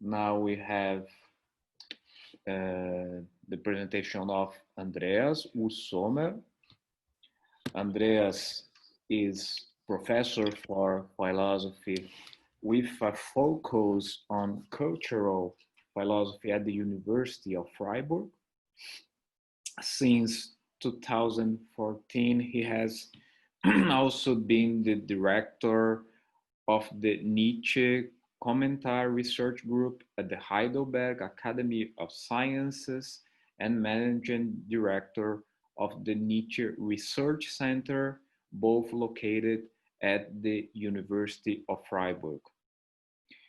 Now we have the presentation of Andreas Urs Sommer. Andreas is professor for philosophy with a focus on cultural philosophy at the University of Freiburg. Since 2014, he has also been the director of the Nietzsche Kommentar research group at the Heidelberg Academy of Sciences and managing director of the Nietzsche Research Center, both located at the University of Freiburg.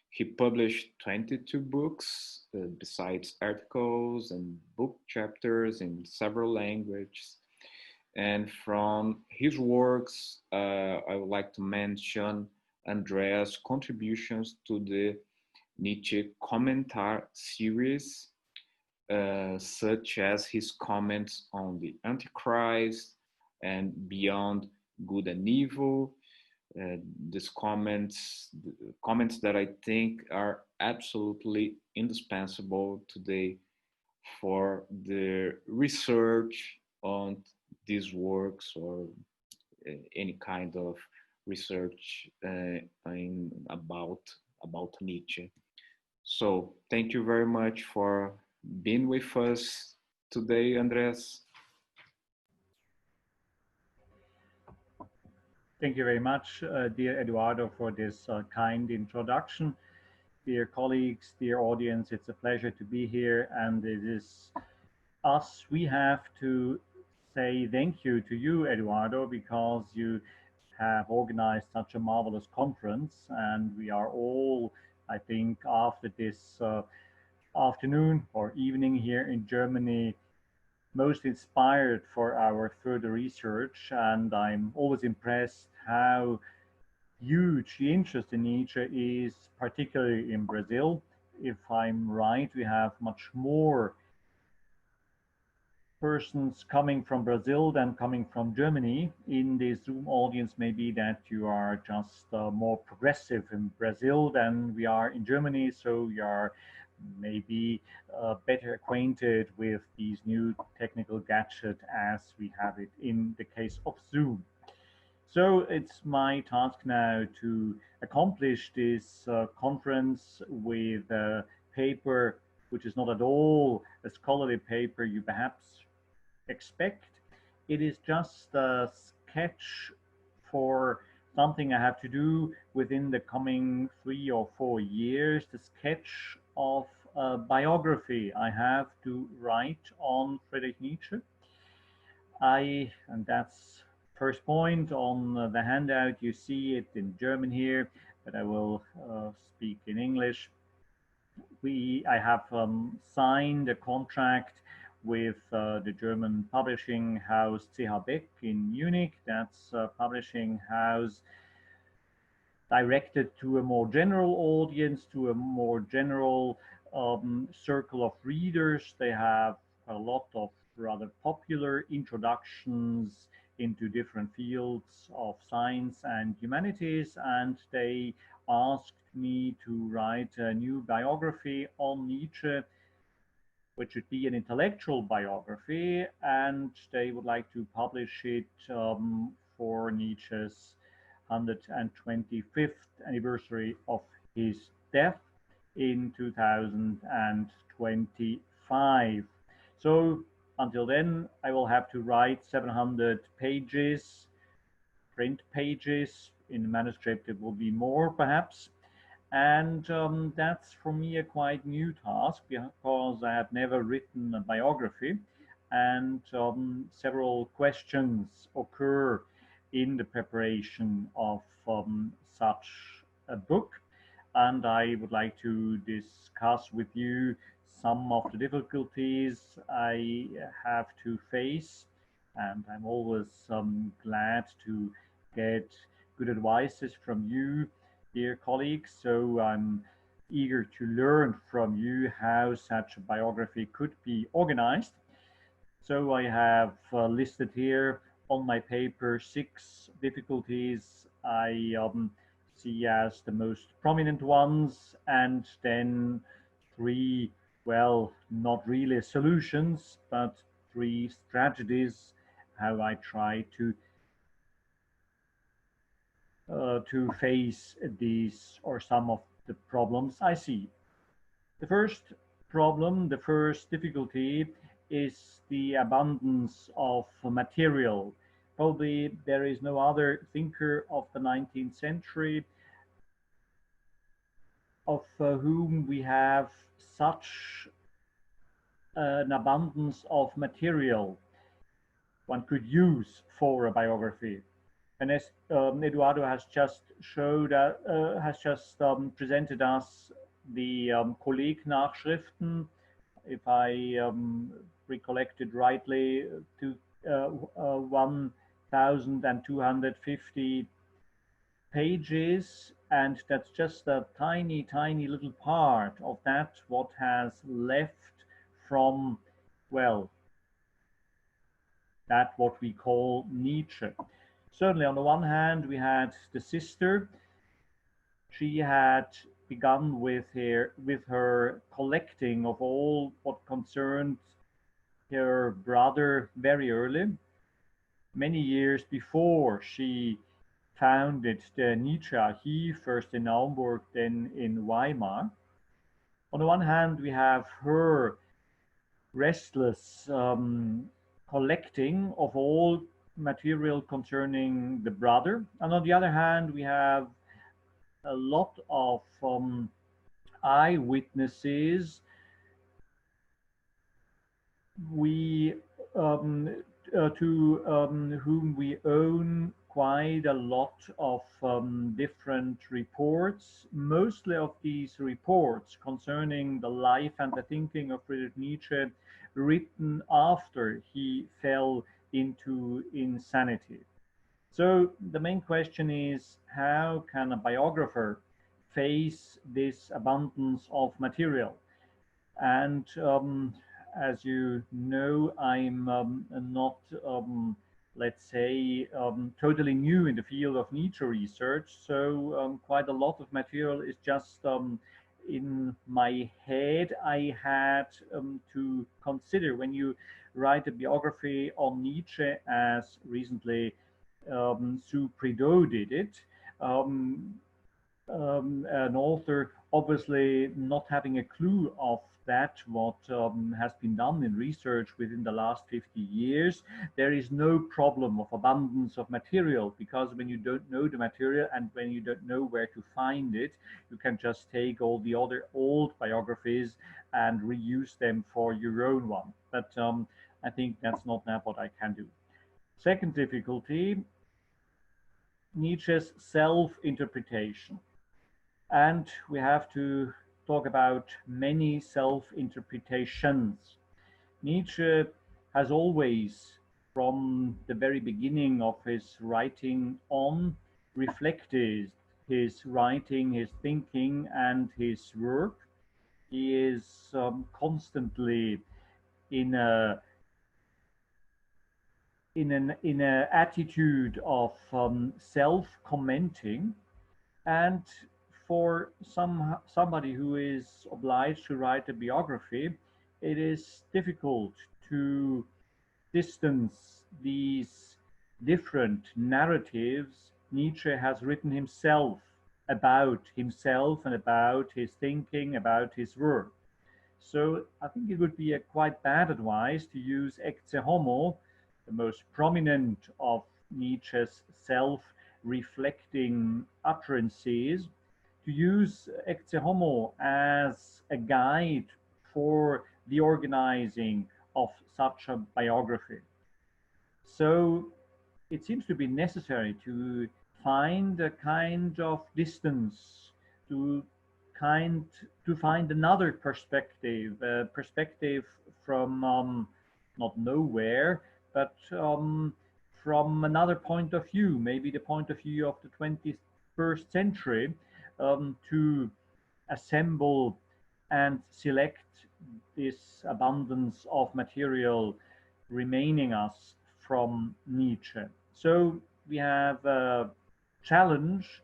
He published 22 books, besides articles and book chapters in several languages. And from his works, I would like to mention Andreas' contributions to the Nietzsche Kommentar series, such as his comments on the Antichrist and Beyond Good and Evil. These comments that I think are absolutely indispensable today for the research on these works or any kind of research about Nietzsche. So thank you very much for being with us today, Andreas. Thank you very much, dear Eduardo, for this kind introduction. Dear colleagues, dear audience, it's a pleasure to be here, and it is us. We have to say thank you to you, Eduardo, because you have organized such a marvelous conference, and we are all, I think, after this afternoon or evening here in Germany, most inspired for our further research. And I'm always impressed how huge the interest in Nietzsche is, particularly in Brazil. If I'm right, we have much more persons coming from Brazil than coming from Germany. In the Zoom audience, maybe that you are just more progressive in Brazil than we are in Germany, so you are maybe better acquainted with these new technical gadgets as we have it in the case of Zoom. So it's my task now to accomplish this conference with a paper which is not at all a scholarly paper you perhaps expect. It is just a sketch for something I have to do within the coming 3 or 4 years, the sketch of a biography I have to write on Friedrich Nietzsche. And that's first point on the handout. You see it in German here, but I will speak in English. I have signed a contract with the German publishing house CH Beck in Munich. That's a publishing house directed to a more general audience, to a more general circle of readers. They have a lot of rather popular introductions into different fields of science and humanities, and they asked me to write a new biography on Nietzsche, which should be an intellectual biography, and they would like to publish it for Nietzsche's 125th anniversary of his death in 2025. So until then, I will have to write 700 pages, print pages. In the manuscript, it will be more perhaps. And that's for me a quite new task because I have never written a biography, and several questions occur in the preparation of such a book. And I would like to discuss with you some of the difficulties I have to face. And I'm always glad to get good advices from you, dear colleagues. So I'm eager to learn from you how such a biography could be organized. So I have listed here on my paper 6 difficulties I see as the most prominent ones, and then three, well, not really solutions, but three strategies how I try to face these or some of the problems I see. The first problem, the first difficulty is the abundance of material. Probably there is no other thinker of the 19th century of whom we have such an abundance of material one could use for a biography. And as Eduardo has just showed, has just presented us the Kolleg-Nachschriften, if I recollected rightly, to 1,250 pages, and that's just a tiny, tiny little part of that what has left from, well, that what we call Nietzsche. Certainly, on the one hand, we had the sister. She had begun with her collecting of all what concerned her brother very early, many years before she founded the Nietzsche Archive, first in Naumburg, then in Weimar. On the one hand, we have her restless collecting of all material concerning the brother. And on the other hand, we have a lot of eyewitnesses we to whom we own quite a lot of different reports. Mostly of these reports concerning the life and the thinking of Friedrich Nietzsche written after he fell into insanity. So the main question is, how can a biographer face this abundance of material? And as you know, I'm not, let's say, totally new in the field of Nietzsche research. So quite a lot of material is just in my head. I had to consider when you write a biography on Nietzsche, as recently Sue Prideaux did it. An author obviously not having a clue of that what has been done in research within the last 50 years, there is no problem of abundance of material, because when you don't know the material and when you don't know where to find it, you can just take all the other old biographies and reuse them for your own one. But I think that's not what I can do. Second difficulty, Nietzsche's self-interpretation. And we have to talk about many self-interpretations. Nietzsche has always, from the very beginning of his writing on, reflected his writing, his thinking, and his work. He is constantly in a attitude of self-commenting, and for somebody who is obliged to write a biography, it is difficult to distance these different narratives Nietzsche has written himself and about his thinking, about his work. So I think it would be a quite bad advice to use ecce homo, the most prominent of Nietzsche's self-reflecting utterances, to use ecce homo as a guide for the organizing of such a biography. So it seems to be necessary to find a kind of distance, to kind to find another perspective, a perspective from not nowhere, but from another point of view, maybe the point of view of the 21st century, to assemble and select this abundance of material remaining us from Nietzsche. So we have a challenge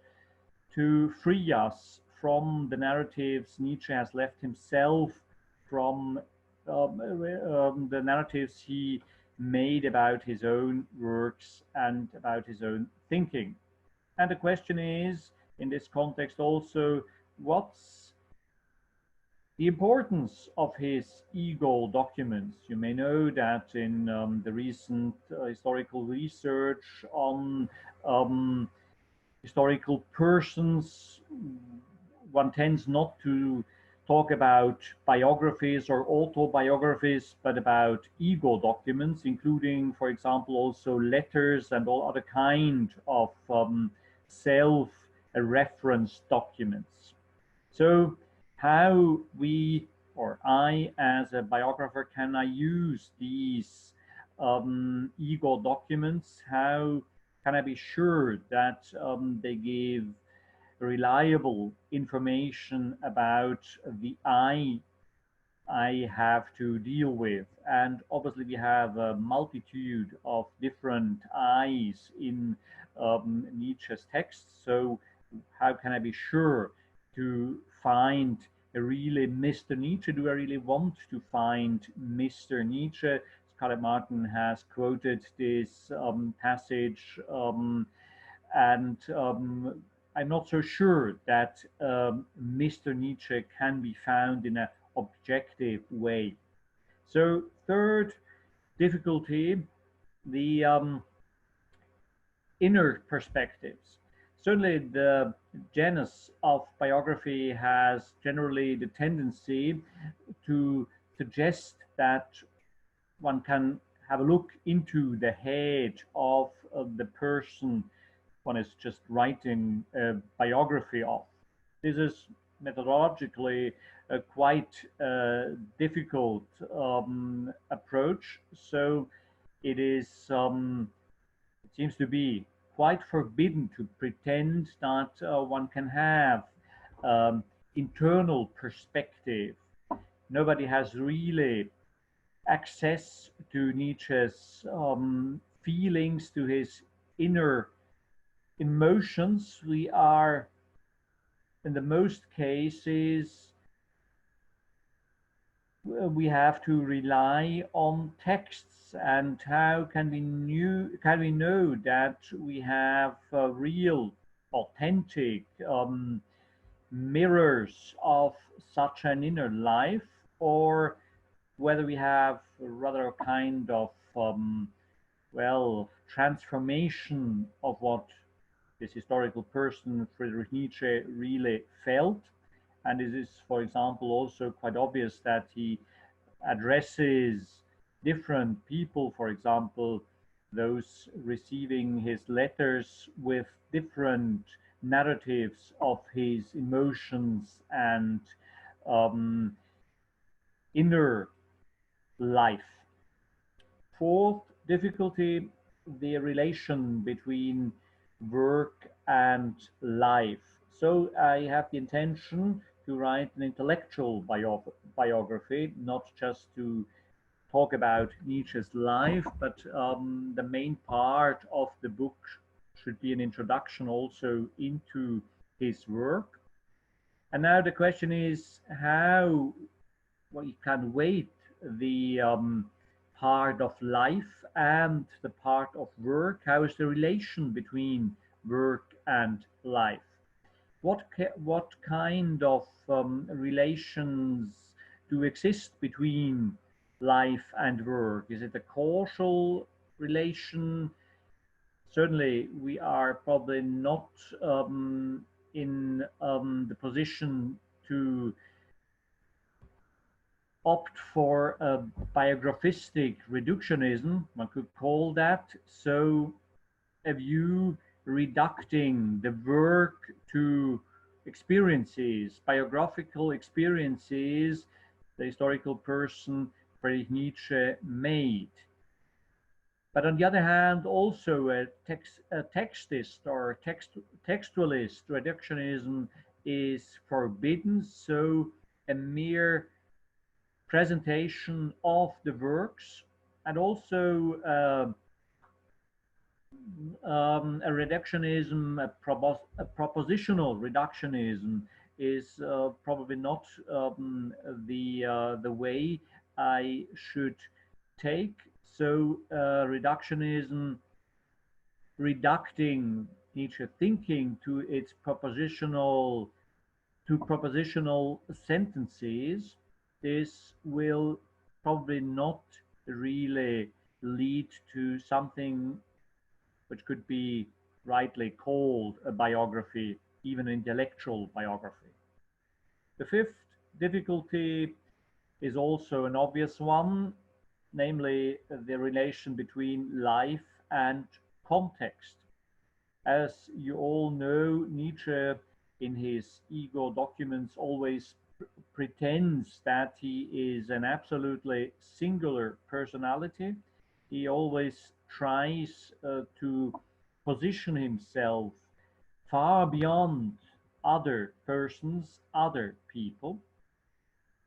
to free us from the narratives Nietzsche has left himself, from the narratives he made about his own works and about his own thinking. And the question is, in this context also, what's the importance of his ego documents? You may know that in the recent historical research on um, historical persons, one tends not to talk about biographies or autobiographies, but about ego documents, including, for example, also letters and all other kind of self-reference documents. So how we, or I as a biographer, can I use these ego documents? How can I be sure that they give reliable information about the I have to deal with? And obviously, we have a multitude of different I's in Nietzsche's texts. So, how can I be sure to find a really Mr. Nietzsche? Do I really want to find Mr. Nietzsche? Scarlett Martin has quoted this passage, and I'm not so sure that Mr. Nietzsche can be found in an objective way. So, third difficulty, the inner perspectives. Certainly, the genus of biography has generally the tendency to suggest that one can have a look into the head of the person one is just writing a biography of. This is methodologically a quite difficult approach. So it is, it seems to be quite forbidden to pretend that one can have um, internal perspective. Nobody has really access to Nietzsche's feelings, to his inner emotions. We are, in the most cases, we have to rely on texts. And how can we know that we have real, authentic mirrors of such an inner life, or whether we have rather a kind of well, transformation of what this historical person Friedrich Nietzsche really felt. And it is, for example, also quite obvious that he addresses different people, for example, those receiving his letters, with different narratives of his emotions and um, inner life. Fourth difficulty, the relation between work and life. So I have the intention to write an intellectual biography, not just to talk about Nietzsche's life, but the main part of the book should be an introduction also into his work. And now the question is how we can weight the part of life and the part of work. How is the relation between work and life? What kind of relations do exist between life and work? Is it a causal relation? Certainly, we are probably not in the position to opt for a biographistic reductionism, one could call that. So, a view reducing the work to experiences, biographical experiences the historical person Friedrich Nietzsche made. But on the other hand, also a textist or textualist reductionism is forbidden. So a mere presentation of the works, and also a reductionism, a propositional reductionism, is probably not the way I should take. So reductionism, reducting Nietzsche thinking to propositional sentences, this will probably not really lead to something which could be rightly called a biography, even an intellectual biography. The fifth difficulty is also an obvious one, namely the relation between life and context. As you all know, Nietzsche, in his ego documents, always pretends that he is an absolutely singular personality. He always tries to position himself far beyond other persons, other people.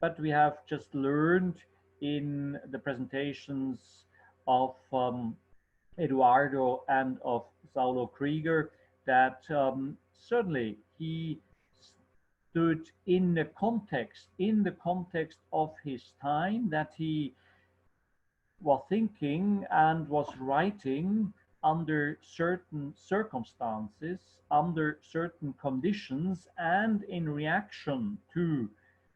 But we have just learned in the presentations of Eduardo and of Saulo Krieger that certainly he stood in the context of his time, that he was thinking and was writing under certain circumstances, under certain conditions, and in reaction to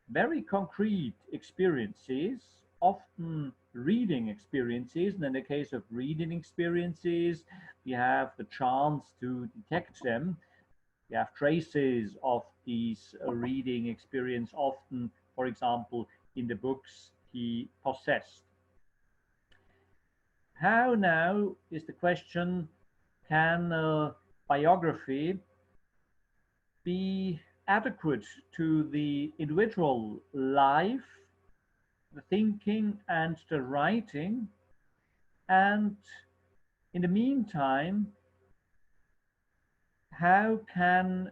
very concrete experiences, often reading experiences. And in the case of reading experiences, we have the chance to detect them. We have traces of these reading experience often, for example, in the books he possessed. How now is the question, can biography be adequate to the individual life, the thinking and the writing? And in the meantime, how can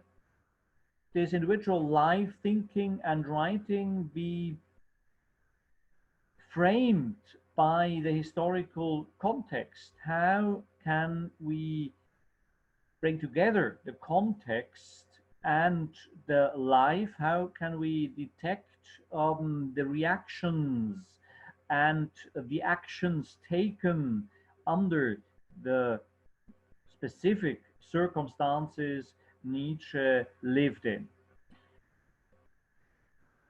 this individual life, thinking and writing be framed by the historical context? How can we bring together the context and the life? How can we detect the reactions and the actions taken under the specific circumstances Nietzsche lived in?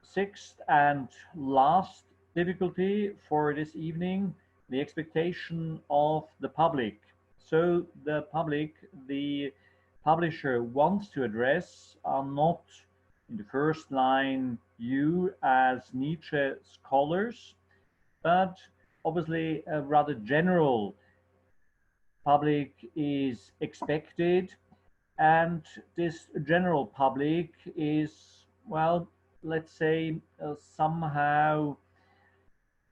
Sixth and last difficulty for this evening, the expectation of the public. So the public, the publisher wants to address are not in the first line you as Nietzsche scholars, but obviously a rather general public is expected, and this general public is, well, let's say, somehow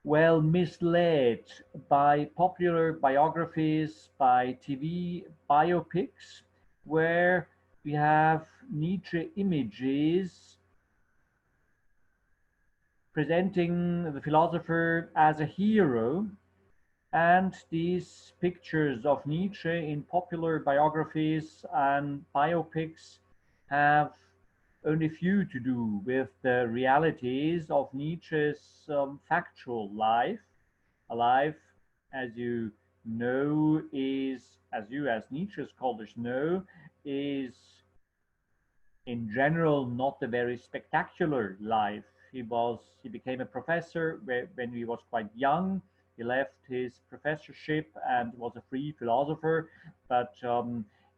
well misled by popular biographies, by TV biopics, where we have Nietzsche images presenting the philosopher as a hero, and these pictures of Nietzsche in popular biographies and biopics have only few to do with the realities of Nietzsche's factual life. A life, as you know, is, as you as Nietzsche scholars know, is in general not a very spectacular life. He became a professor when he was quite young. He left his professorship and was a free philosopher, but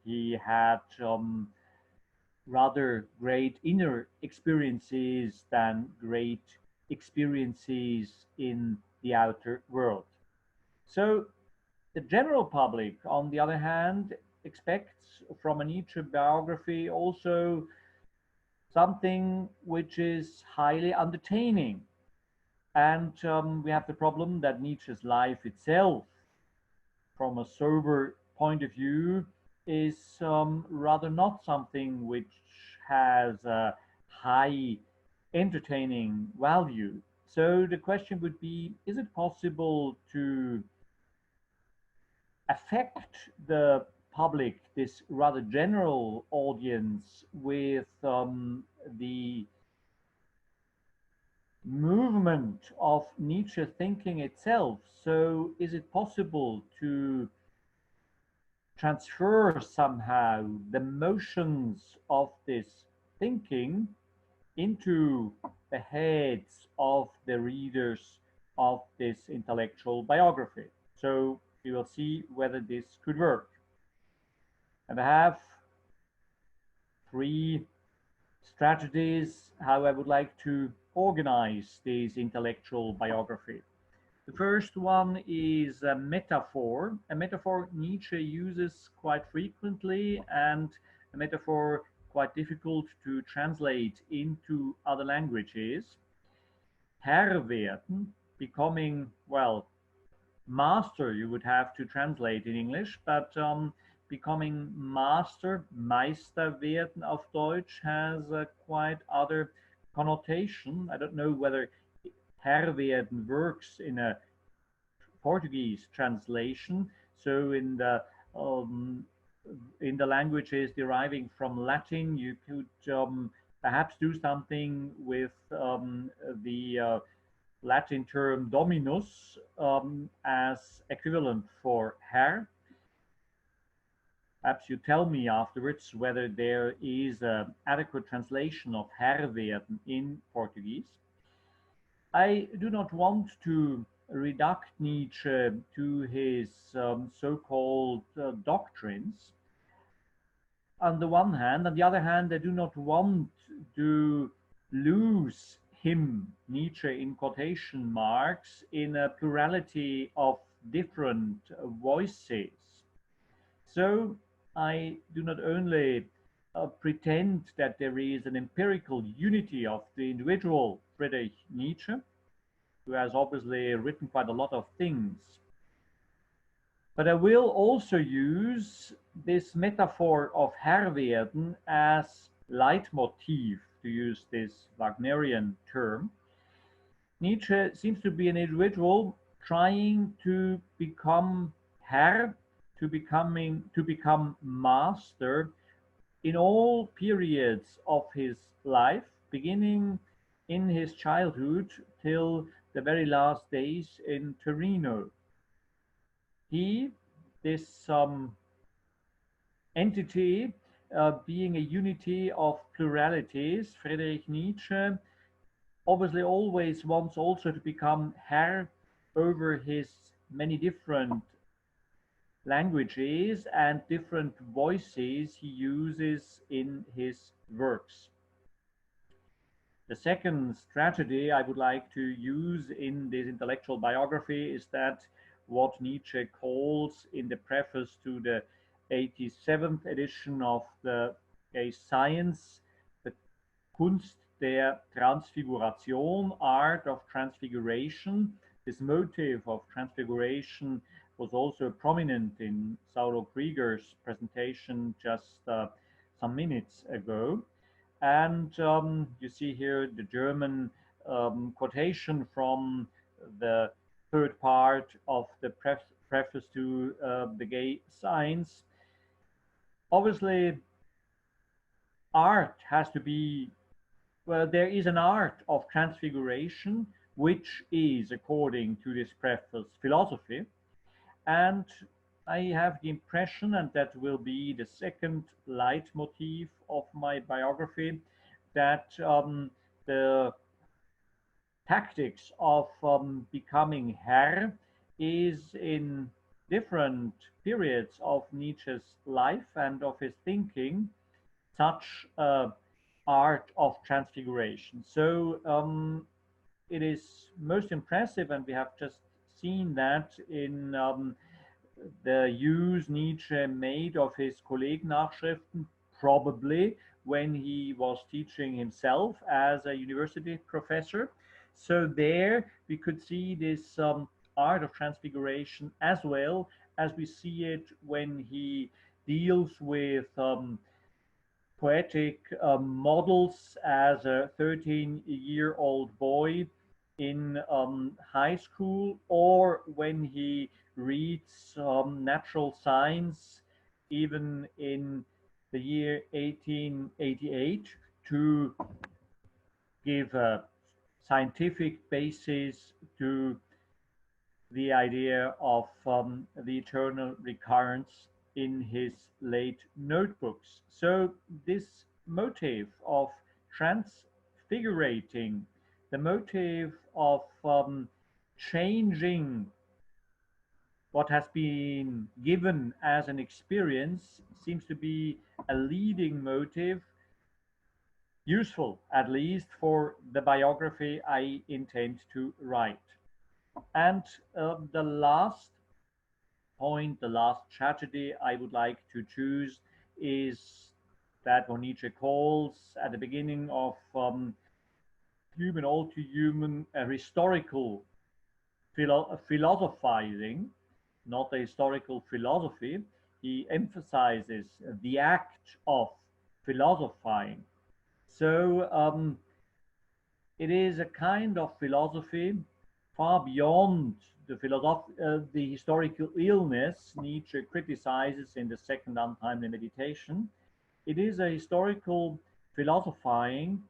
he had rather great inner experiences than great experiences in the outer world. So the general public, on the other hand, expects from a Nietzsche biography also something which is highly entertaining. And we have the problem that Nietzsche's life itself, from a sober point of view, is rather not something which has a high entertaining value. So the question would be, is it possible to affect the public, this rather general audience, with the movement of Nietzsche thinking itself. So is it possible to transfer somehow the motions of this thinking into the heads of the readers of this intellectual biography? So we will see whether this could work. And I have three strategies how I would like to organize this intellectual biography. The first one is a metaphor. A metaphor Nietzsche uses quite frequently, and a metaphor quite difficult to translate into other languages. Herr werden, becoming, well, master, you would have to translate in English, but becoming master, Meister werden auf Deutsch, has a quite other connotation. I don't know whether Herr werden works in a Portuguese translation. So um, in the languages deriving from Latin, you could perhaps do something with the Latin term dominus as equivalent for Herr. Perhaps you tell me afterwards whether there is an adequate translation of Herr werden in Portuguese. I do not want to reduce Nietzsche to his so-called doctrines. On the one hand, on the other hand, I do not want to lose him, Nietzsche in quotation marks, in a plurality of different voices. So I do not only pretend that there is an empirical unity of the individual Friedrich Nietzsche, who has obviously written quite a lot of things, but I will also use this metaphor of Herr werden as leitmotif, to use this Wagnerian term. Nietzsche seems to be an individual trying to become Herr, to become master in all periods of his life, beginning in his childhood till the very last days in Torino. He, this entity, being a unity of pluralities, Friedrich Nietzsche obviously always wants also to become Herr over his many different languages and different voices he uses in his works. The second strategy I would like to use in this intellectual biography is that what Nietzsche calls in the preface to the 87th edition of the Gay Science, the Kunst der Transfiguration, art of transfiguration. This motive of transfiguration was also prominent in Saulo Krieger's presentation just some minutes ago. And you see here the German quotation from the third part of the preface to the Gay Science. Obviously, art has to be, well, there is an art of transfiguration, which is, according to this preface, philosophy. And I have the impression, and that will be the second leitmotif of my biography, that the tactics of becoming Herr is in different periods of Nietzsche's life and of his thinking such art of transfiguration. So it is most impressive, and we have just seen that in the use Nietzsche made of his Kollegennachschriften, probably when he was teaching himself as a university professor. So there we could see this art of transfiguration, as well as we see it when he deals with poetic models as a 13-year-old boy in high school, or when he reads natural science even in the year 1888 to give a scientific basis to the idea of the eternal recurrence in his late notebooks. So this motive of transfigurating, the motive of changing what has been given as an experience seems to be a leading motive, useful at least for the biography I intend to write. And the last point, the last tragedy I would like to choose is that what Nietzsche calls at the beginning of Human All Too Human, a historical philosophizing, not a historical philosophy. He emphasizes the act of philosophizing. So it is a kind of philosophy far beyond the historical illness Nietzsche criticizes in the second untimely meditation. It is a historical philosophizing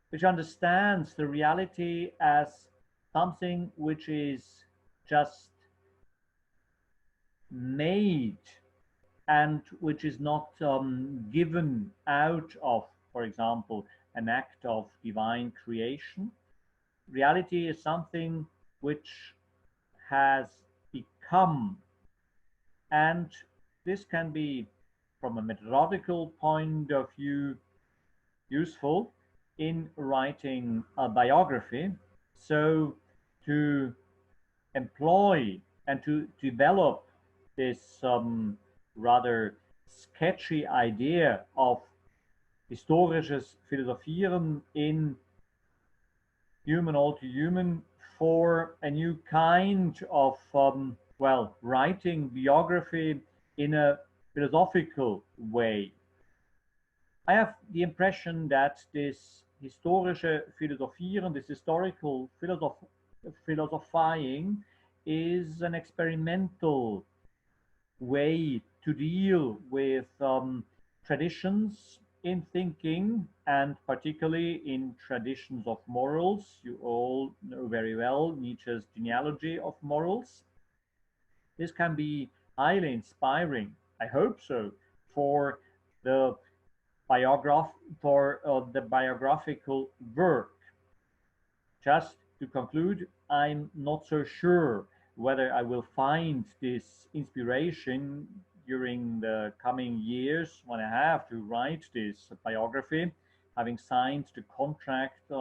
which understands the reality as something which is just made and which is not given out of, for example, an act of divine creation. Reality is something which has become, and this can be, from a methodological point of view, useful in writing a biography. So to employ and to develop this rather sketchy idea of historisches Philosophieren in Human All Too Human for a new kind of, well, writing biography in a philosophical way. I have the impression that this historische Philosophieren, this historical philosophizing, is an experimental way to deal with traditions in thinking, and particularly in traditions of morals. You all know very well Nietzsche's genealogy of morals. This can be highly inspiring, I hope so, for the the biographical work. Just to conclude, I'm not so sure whether I will find this inspiration during the coming years when I have to write this biography. Having signed the contract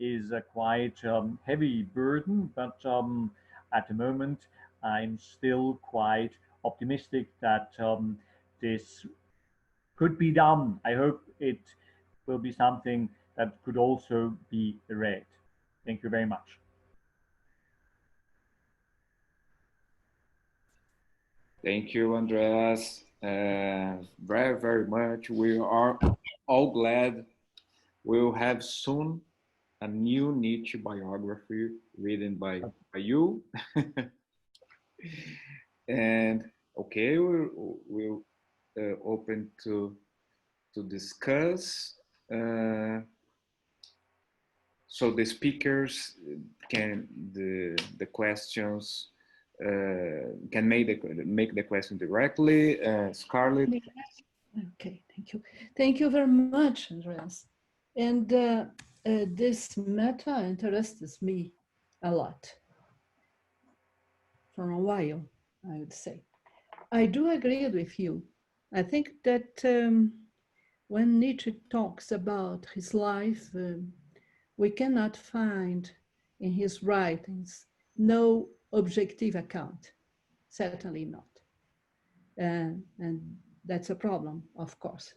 is a quite heavy burden, but at the moment I'm still quite optimistic that this could be done. I hope it will be something that could also be read. Thank you very much. Thank you, Andreas. Very, very much. We are all glad we'll have soon a new Nietzsche biography written by you. And okay, we'll open to discuss. So the speakers can the questions can make the question directly. Scarlett. Okay, thank you. Thank you very much, Andreas. And this matter interests me a lot. For a while, I would say. I do agree with you. I think that when Nietzsche talks about his life, we cannot find in his writings no objective account, certainly not. And that's a problem, of course.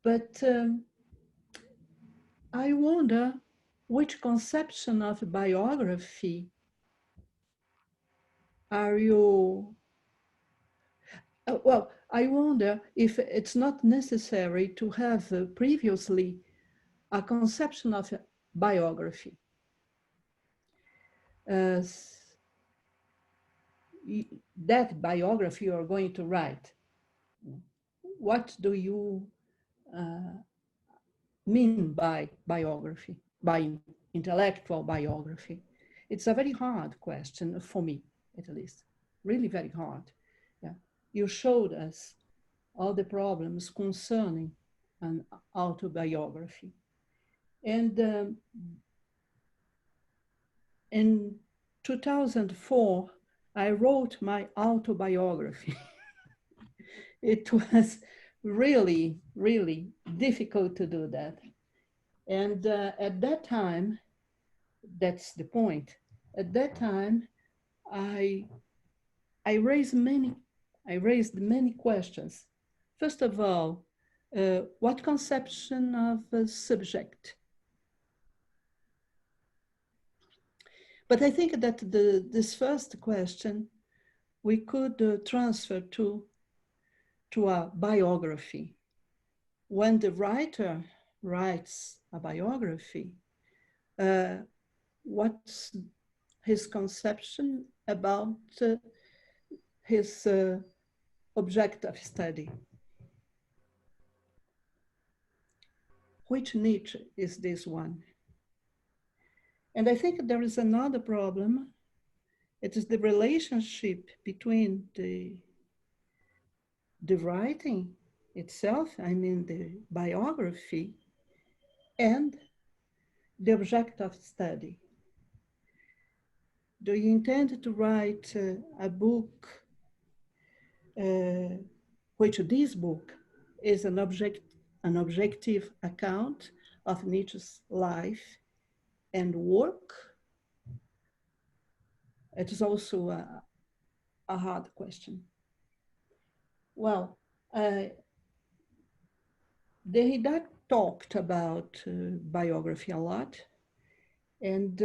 But I wonder which conception of biography are you? Well, I wonder if it's not necessary to have previously a conception of a biography. That biography you are going to write, what do you mean by biography, by intellectual biography. It's a very hard question for me, at least, really very hard. Yeah. You showed us all the problems concerning an autobiography. And in 2004, I wrote my autobiography. It was really, really difficult to do that. And at that time, that's the point. At that time, I, I raised many questions. First of all, what conception of a subject? But I think that this first question we could transfer to a biography. When the writer writes a biography, what's his conception about his object of study? Which Nietzsche is this one? And I think there is another problem. It is the relationship between the writing itself, I mean the biography, and the object of study. Do you intend to write a book, which this book is an objective account of Nietzsche's life and work? It is also a hard question. Well, Derrida talked about biography a lot, and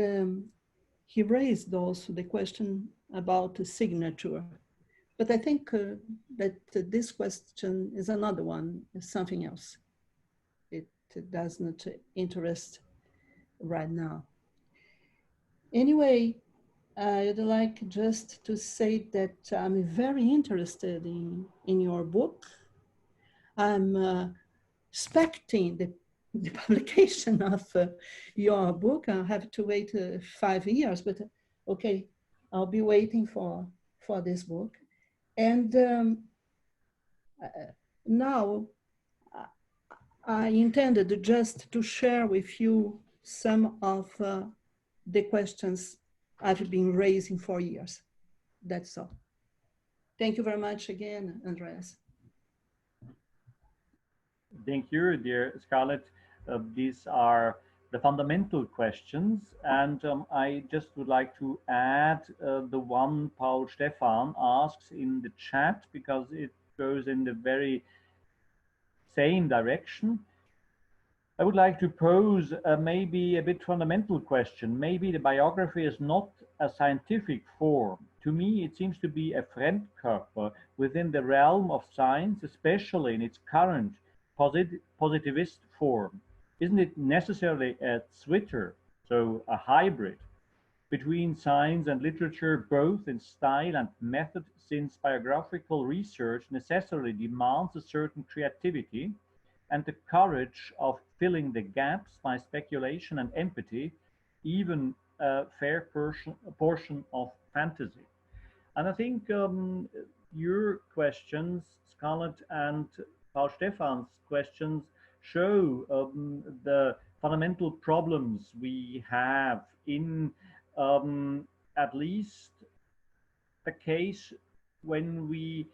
he raised also the question about the signature. But I think that this question is another one, is something else. It does not interest right now. Anyway, I'd like just to say that I'm very interested in your book. I'm expecting the publication of your book. I'll have to wait 5 years, but okay, I'll be waiting for this book. And now I intended just to share with you some of the questions I've been raising for years. That's all. Thank you very much again, Andreas. Thank you, dear Scarlett. These are the fundamental questions, and I just would like to add the one Paul Stefan asks in the chat, because it goes in the very same direction. I would like to pose maybe a bit fundamental question. Maybe the biography is not a scientific form. To me, it seems to be a Fremdkörper within the realm of science, especially in its current positivist form. Isn't it necessarily a Twitter, so a hybrid between science and literature, both in style and method, since biographical research necessarily demands a certain creativity and the courage of filling the gaps by speculation and empathy, even a fair portion of fantasy? And I think your questions, Scarlett, and Paul Stefan's questions show the fundamental problems we have in at least the case when we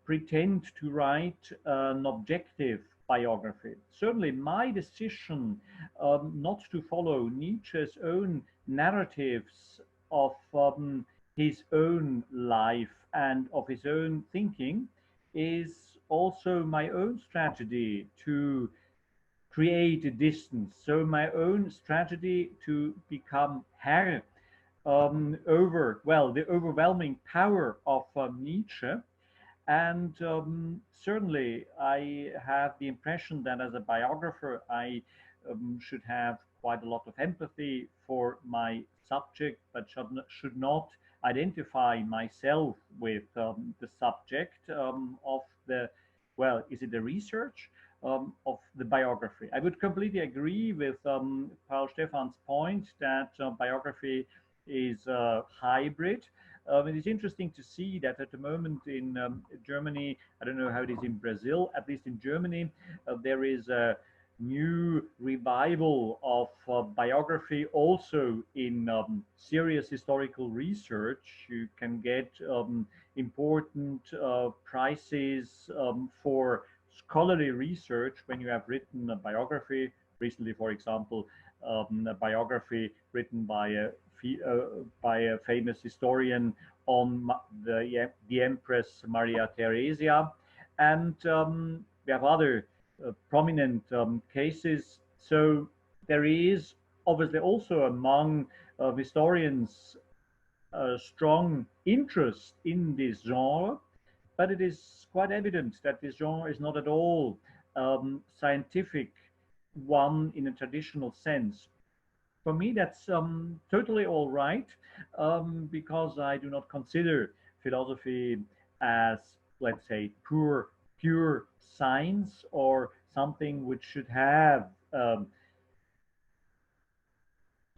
pretend to write an objective biography. Certainly, my decision not to follow Nietzsche's own narratives of his own life and of his own thinking is also my own strategy to create a distance. So my own strategy to become Herr over, well, the overwhelming power of Nietzsche. And certainly, I have the impression that as a biographer, I should have quite a lot of empathy for my subject, but should not identify myself with the subject of the, well, is it the research of the biography. I would completely agree with Paul Stefan's point that biography is a hybrid. It is interesting to see that at the moment in Germany, I don't know how it is in Brazil, at least in Germany, there is a new revival of biography also in serious historical research. You can get important prizes for scholarly research when you have written a biography. Recently, for example, a biography written by a famous historian on the Empress Maria Theresia, and we have other prominent cases. So there is obviously also among historians a strong interest in this genre, but it is quite evident that this genre is not at all scientific one in a traditional sense. For me, that's totally all right, because I do not consider philosophy as, let's say, pure science or something which should have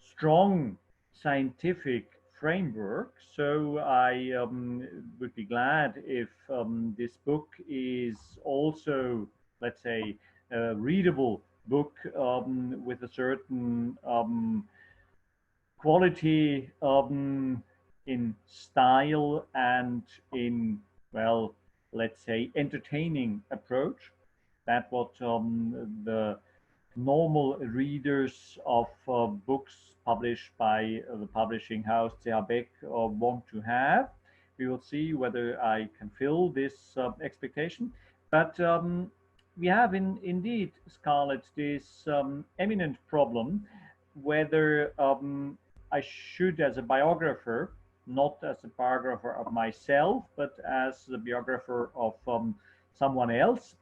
strong scientific framework. So I would be glad if this book is also, let's say, a readable book with a certain quality in style and in, well, let's say, entertaining approach. That what the normal readers of books published by the publishing house CH Beck want to have. We will see whether I can fill this expectation. But we have indeed, Scarlett, this eminent problem whether I should, as a biographer, not as a biographer of myself, but as the biographer of someone else,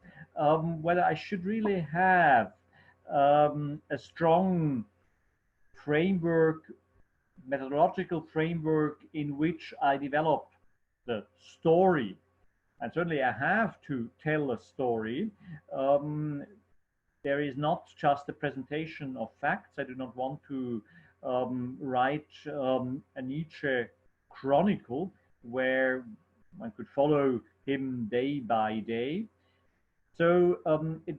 whether I should really have a strong framework, methodological framework in which I develop the story. And certainly I have to tell a story. There is not just a presentation of facts. I do not want to write a Nietzsche chronicle where one could follow him day by day. So it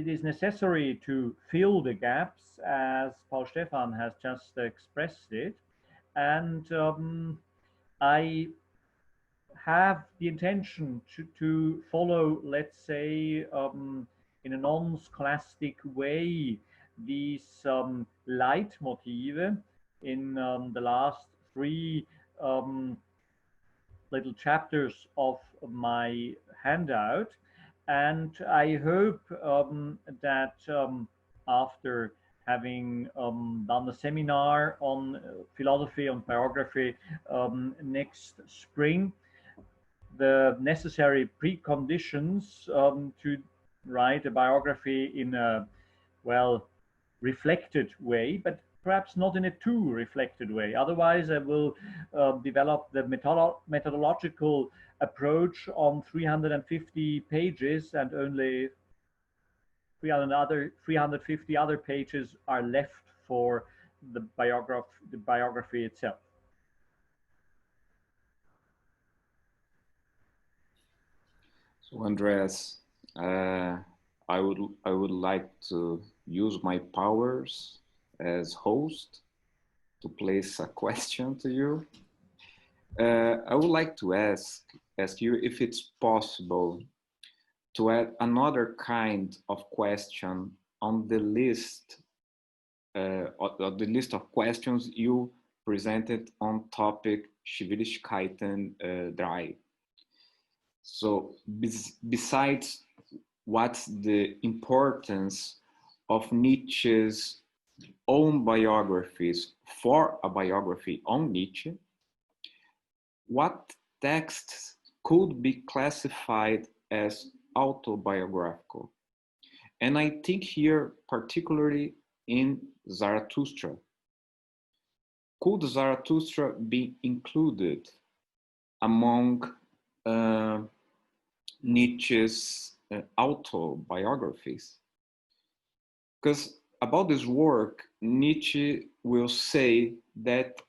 is necessary to fill the gaps as Paul Stefan has just expressed it. And I have the intention to follow, let's say, in a non-scholastic way, these leitmotive in the last three little chapters of my handout. And I hope that after having done a seminar on philosophy, on biography next spring, the necessary preconditions to write a biography in a, well, reflected way, but perhaps not in a too reflected way. Otherwise, I will develop the methodological approach on 350 pages, and only 350 other pages are left for the biography itself. So, Andreas, I would like to use my powers as host to place a question to you. I would like to ask you if it's possible to add another kind of question on the list of questions you presented on topic Schwierigkeiten 3. So besides what's the importance of Nietzsche's own biographies for a biography on Nietzsche, what texts could be classified as autobiographical? And I think here particularly in Zarathustra. Could Zarathustra be included among Nietzsche's autobiographies. Because about this work, Nietzsche will say that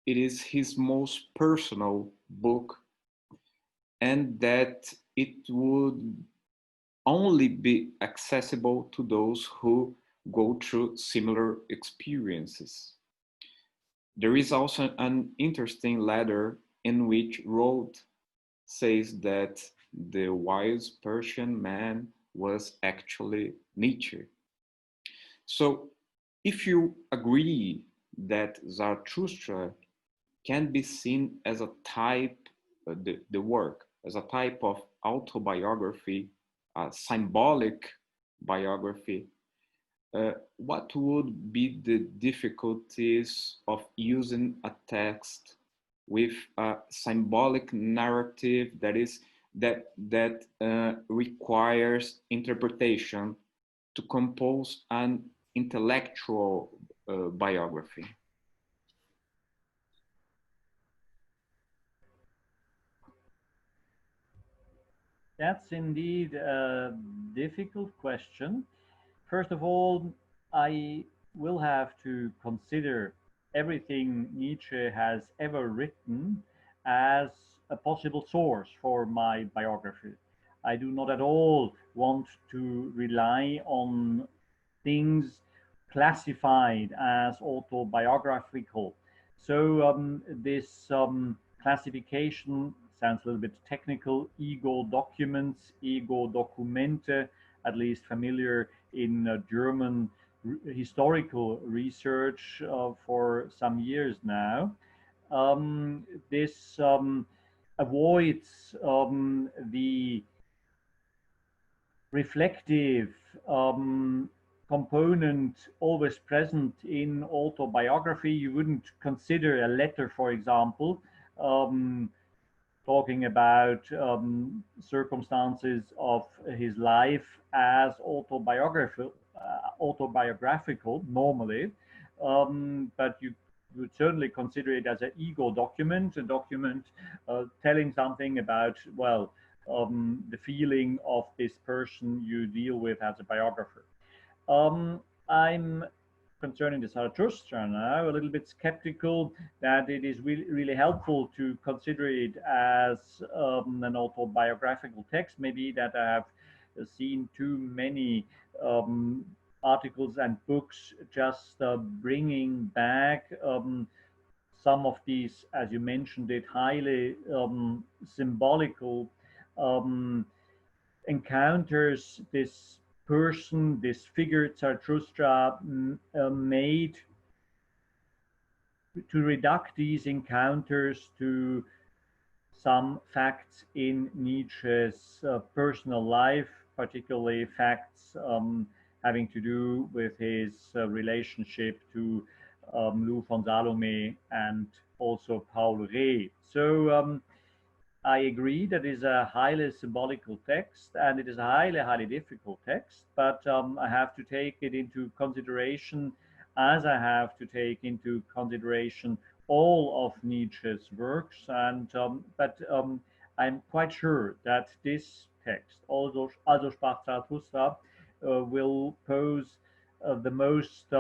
it is his most personal book and that it would only be accessible to those who go through similar experiences. There is also an interesting letter in which Roth says that the wise Persian man was actually Nietzsche. So, if you agree that Zarathustra can be seen as a type, the work, as a type of autobiography, a symbolic biography, what would be the difficulties of using a text with a symbolic narrative that requires interpretation to compose an intellectual biography? That's indeed a difficult question. First of all, I will have to consider everything Nietzsche has ever written as a possible source for my biography. I do not at all want to rely on things classified as autobiographical. So this classification sounds a little bit technical. Ego documents, ego Dokumente, at least familiar in German historical research for some years now. This avoids the reflective component always present in autobiography. You wouldn't consider a letter, for example, um, talking about circumstances of his life as autobiographical normally, but you would certainly consider it as an ego document, a document telling something about, well, the feeling of this person you deal with as a biographer. I'm concerning the Zarathustra now, a little bit skeptical that it is really helpful to consider it as an autobiographical text. Maybe that I have seen too many articles and books just bringing back some of these, as you mentioned it, highly symbolical um, encounters this person, this figure Zarathustra made to reduct these encounters to some facts in Nietzsche's personal life, particularly facts having to do with his relationship to Lou von Salome and also Paul Rée. So I agree that is a highly symbolical text and it is a highly difficult text, but I have to take it into consideration as I have to take into consideration all of Nietzsche's works. And but I'm quite sure that this text, Also sprach Zarathustra, will pose the most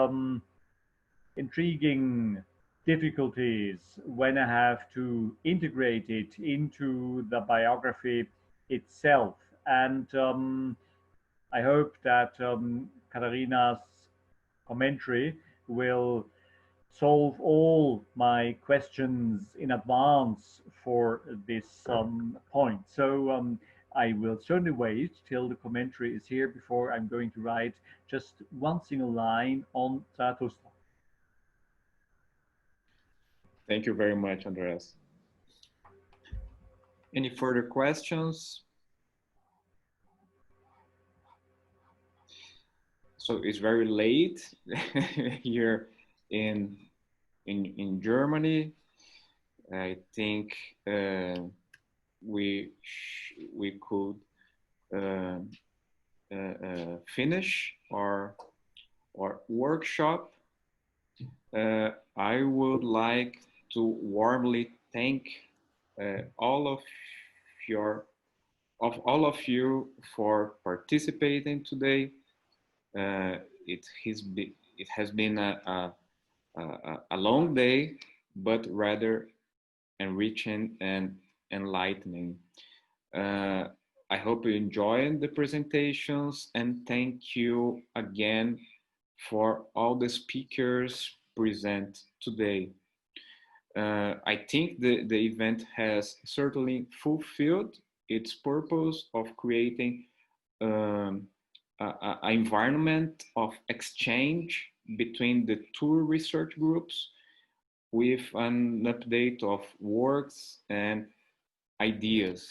intriguing difficulties when I have to integrate it into the biography itself. And I hope that Katharina's commentary will solve all my questions in advance for this point. So I will certainly wait till the commentary is here before I'm going to write just one single line on Zarathustra. Thank you very much, Andreas. Any further questions? So it's very late here in Germany. I think we could finish our workshop. I would like to warmly thank all of your of all of you for participating today. It has been a long day, but rather enriching and enlightening. Uh, I hope you enjoyed the presentations, and thank you again for all the speakers present today. I think the event has certainly fulfilled its purpose of creating um, an environment of exchange between the two research groups with an update of works and ideas.